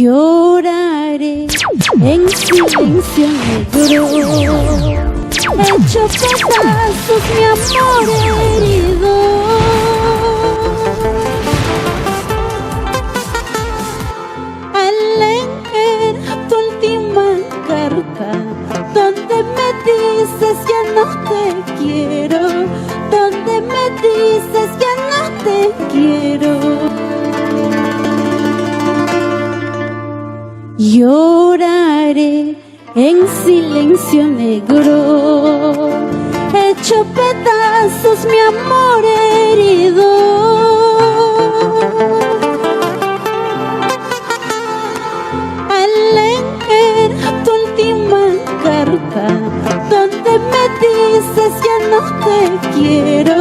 Lloraré en silencio negro, hecho pedazos mi amor herido. Al leer tu última carta, donde me dices ya no te quiero, donde me dices ya no te quiero. Lloraré en silencio negro, hecho pedazos mi amor herido. Al leer tu última carta, donde me dices ya no te quiero,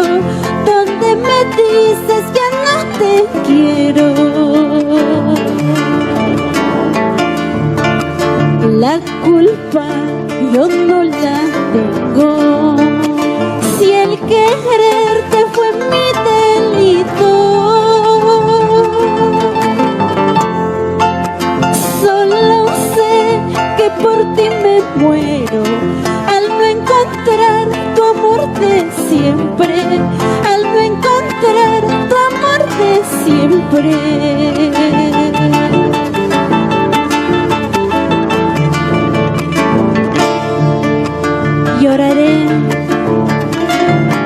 donde me dices ya no te quiero. La culpa yo no la tengo, si el quererte fue mi delito. Solo sé que por ti me muero, al no encontrar tu amor de siempre, al no encontrar tu amor de siempre. Lloraré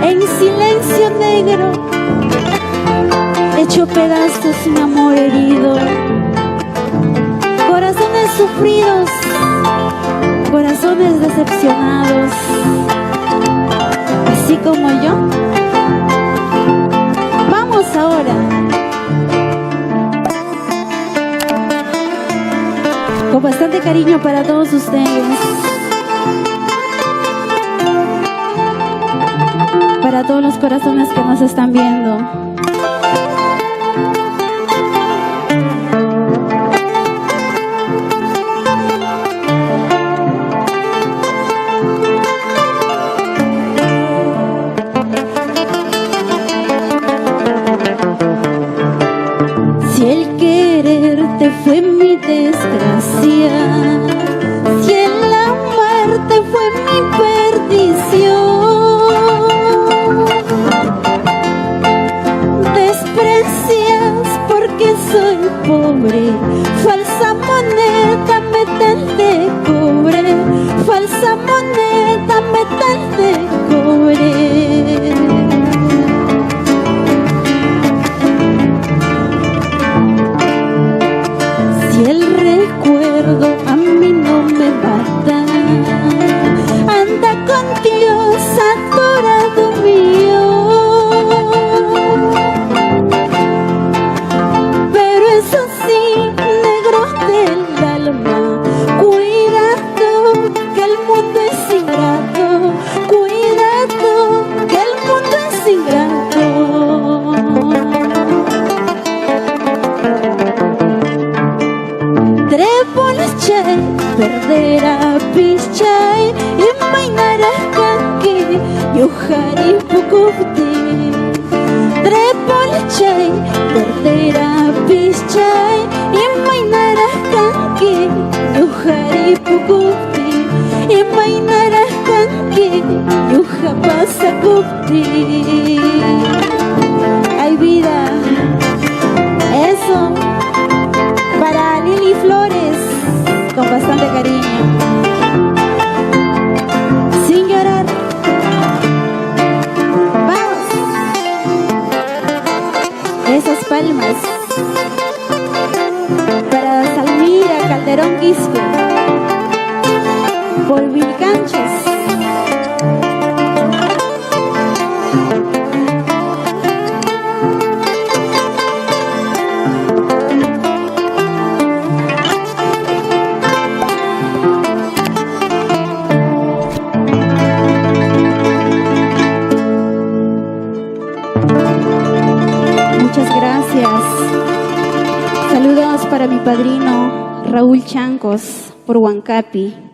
en silencio negro, hecho pedazos mi amor herido. Corazones sufridos, corazones decepcionados, así como yo. Vamos ahora con bastante cariño para todos ustedes, para todos los corazones que nos están viendo. Si el quererte fue mi desgracia, si el amarte fue mi perdición, porque soy pobre, falsa moneda, metal de cobre, falsa moneda, metal de cobre. Si el recuerdo a mí no me mata, anda con Dios adorado mío. Perdera pichai y mainara kanki yuhari pukufti. Trepolichay perdera pichai y mainara kanki yuhari pukufti. Y mainara kanki yuha pasa kufti. Ay vida, eso para Lili Flores, con bastante cariño, sin llorar. Vamos, esas palmas para Salmira Calderón Quispe, por Vilcanchos. Muchas gracias. Saludos para mi padrino Raúl Chancos por Huancapi.